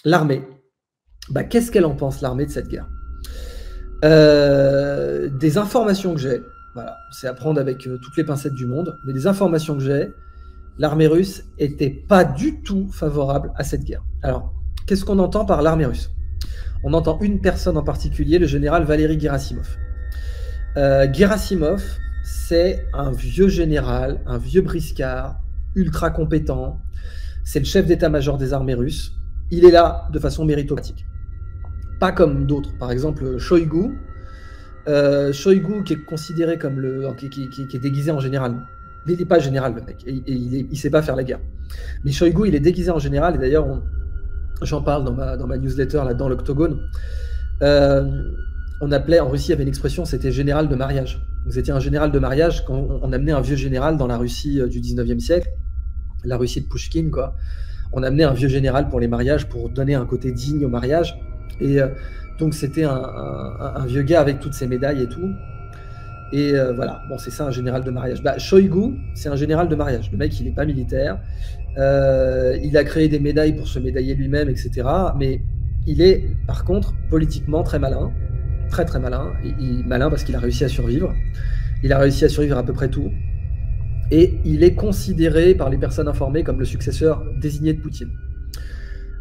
l'armée, bah, qu'est-ce qu'elle en pense, l'armée, de cette guerre? Des informations que j'ai, voilà, c'est à prendre avec toutes les pincettes du monde, mais des informations que j'ai, l'armée russe était pas du tout favorable à cette guerre. Alors, qu'est-ce qu'on entend par l'armée russe? On entend une personne en particulier, le général Valéry Gerasimov. Gerasimov, c'est un vieux général, un vieux briscard, ultra compétent. C'est le chef d'état-major des armées russes. Il est là de façon méritocratique. Pas comme d'autres, par exemple Shoigu. Shoigu qui est considéré comme qui est déguisé en général. Mais il n'est pas général, le mec. Et il sait pas faire la guerre. Mais Shoigu, il est déguisé en général. Et d'ailleurs, j'en parle dans ma newsletter, là, dans l'Octogone. On appelait, en Russie, il y avait une expression, c'était général de mariage. Vous étiez un général de mariage quand on amenait un vieux général dans la Russie du 19e siècle, la Russie de Pouchkine, quoi. On amenait un vieux général pour les mariages, pour donner un côté digne au mariage. Et donc, c'était un vieux gars avec toutes ses médailles et tout. Et voilà, bon, c'est ça, un général de mariage. Bah, Shoigu, c'est un général de mariage. Le mec, il n'est pas militaire. Il a créé des médailles pour se médailler lui-même, etc. Mais il est, par contre, politiquement très malin. Très, très malin. Malin parce qu'il a réussi à survivre. Il a réussi à survivre à peu près tout. Et il est considéré par les personnes informées comme le successeur désigné de Poutine.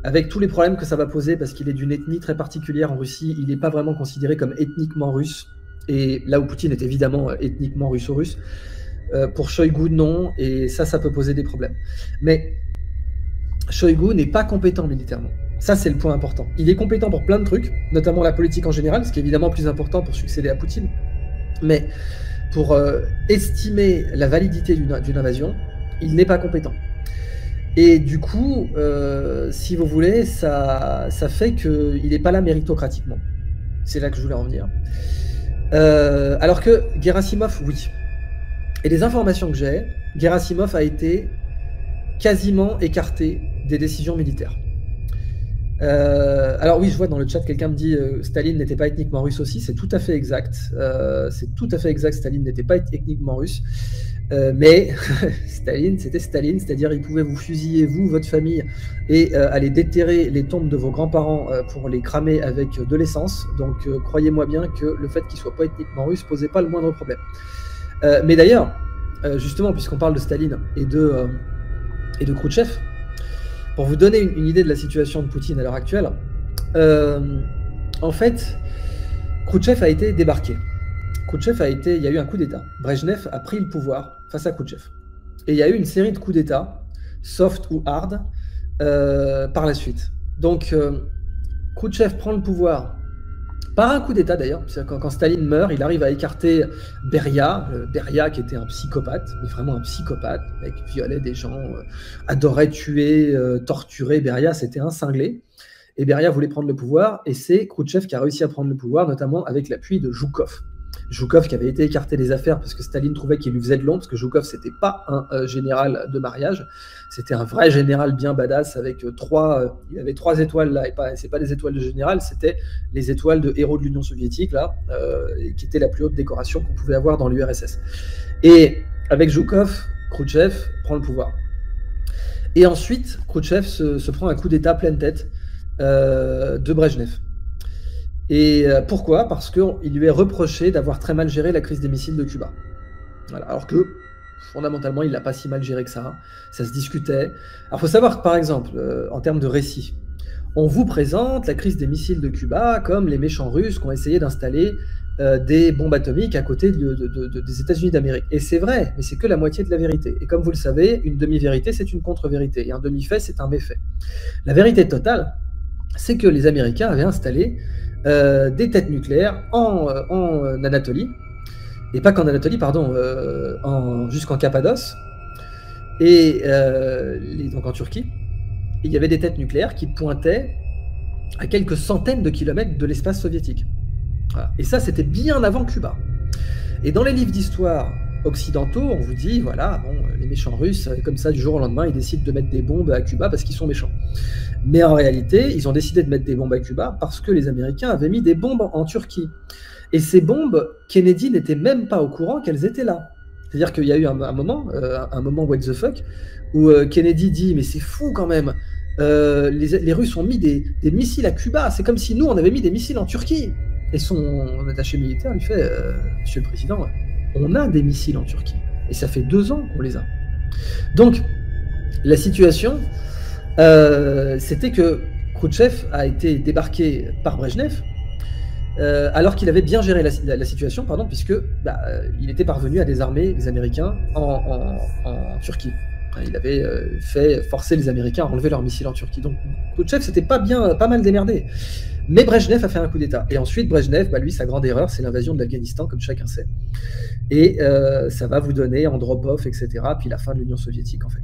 Avec tous les problèmes que ça va poser, parce qu'il est d'une ethnie très particulière en Russie, il n'est pas vraiment considéré comme ethniquement russe. Et là où Poutine est évidemment ethniquement russo-russe, pour Shoigu, non, et ça peut poser des problèmes. Mais Shoigu n'est pas compétent militairement. Ça, c'est le point important. Il est compétent pour plein de trucs, notamment la politique en général, ce qui est évidemment plus important pour succéder à Poutine. Mais pour estimer la validité d'une invasion, il n'est pas compétent. Et du coup, si vous voulez, ça fait qu'il n'est pas là méritocratiquement. C'est là que je voulais en venir. Alors que Gerasimov, oui. Et les informations que j'ai, Gerasimov a été quasiment écarté des décisions militaires. Alors oui, je vois dans le chat, quelqu'un me dit Staline n'était pas ethniquement russe aussi, c'est tout à fait exact. C'est tout à fait exact, Staline n'était pas ethniquement russe. Mais Staline, c'était Staline, c'est-à-dire il pouvait vous fusiller, vous, votre famille, et aller déterrer les tombes de vos grands-parents pour les cramer avec de l'essence. Donc croyez-moi bien que le fait qu'il ne soit pas ethniquement russe ne posait pas le moindre problème. Mais d'ailleurs, justement, puisqu'on parle de Staline et de Khrouchtchev, pour vous donner une idée de la situation de Poutine à l'heure actuelle, en fait, Khrouchtchev a été débarqué. Il y a eu un coup d'État. Brejnev a pris le pouvoir face à Khrouchtchev. Et il y a eu une série de coups d'État, soft ou hard, par la suite. Donc, Khrouchtchev prend le pouvoir par un coup d'État d'ailleurs. Quand Staline meurt, il arrive à écarter Beria, Beria qui était un psychopathe, mais vraiment un psychopathe, le mec violait des gens, adorait tuer, torturer. Beria, c'était un cinglé. Et Beria voulait prendre le pouvoir, et c'est Khrouchtchev qui a réussi à prendre le pouvoir, notamment avec l'appui de Zhukov. Zhukov qui avait été écarté des affaires parce que Staline trouvait qu'il lui faisait de l'ombre, parce que Zhukov c'était pas un général de mariage, c'était un vrai général bien badass avec il avait 3 étoiles là, et c'est pas des étoiles de général, c'était les étoiles de héros de l'Union soviétique là, qui était la plus haute décoration qu'on pouvait avoir dans l'URSS. Et avec Zhukov, Khrouchtchev prend le pouvoir. Et ensuite, Khrouchtchev se prend un coup d'état pleine tête de Brejnev. Et pourquoi? Parce qu'il lui est reproché d'avoir très mal géré la crise des missiles de Cuba. Voilà. Alors que, fondamentalement, il ne l'a pas si mal géré que ça. Ça se discutait. Alors, il faut savoir que, par exemple, en termes de récit, on vous présente la crise des missiles de Cuba comme les méchants Russes qui ont essayé d'installer des bombes atomiques à côté des États-Unis d'Amérique. Et c'est vrai, mais c'est que la moitié de la vérité. Et comme vous le savez, une demi-vérité, c'est une contre-vérité. Et un demi-fait, c'est un méfait. La vérité totale, c'est que les Américains avaient installé des têtes nucléaires en Anatolie, et pas qu'en Anatolie, pardon, jusqu'en Cappadoce, et donc en Turquie. Et il y avait des têtes nucléaires qui pointaient à quelques centaines de kilomètres de l'espace soviétique. Voilà. Et ça, c'était bien avant Cuba. Et dans les livres d'histoire occidentaux, on vous dit, voilà, bon, les méchants Russes, comme ça, du jour au lendemain, ils décident de mettre des bombes à Cuba parce qu'ils sont méchants. Mais en réalité, ils ont décidé de mettre des bombes à Cuba parce que les Américains avaient mis des bombes en Turquie. Et ces bombes, Kennedy n'était même pas au courant qu'elles étaient là. C'est-à-dire qu'il y a eu un moment what the fuck, où Kennedy dit, mais c'est fou quand même, les Russes ont mis des missiles à Cuba. C'est comme si nous, on avait mis des missiles en Turquie. Et son attaché militaire lui fait Monsieur le Président, on a des missiles en Turquie. Et ça fait 2 ans qu'on les a. Donc, la situation, c'était que Khrouchtchev a été débarqué par Brejnev, alors qu'il avait bien géré la situation, puisque il était parvenu à désarmer les Américains en Turquie. Il avait forcé les Américains à enlever leurs missiles en Turquie. Donc Khrouchtchev s'était pas mal démerdé. Mais Brejnev a fait un coup d'État. Et ensuite, Brejnev, lui, sa grande erreur, c'est l'invasion de l'Afghanistan, comme chacun sait. Et ça va vous donner Andropov, etc., puis la fin de l'Union soviétique, en fait.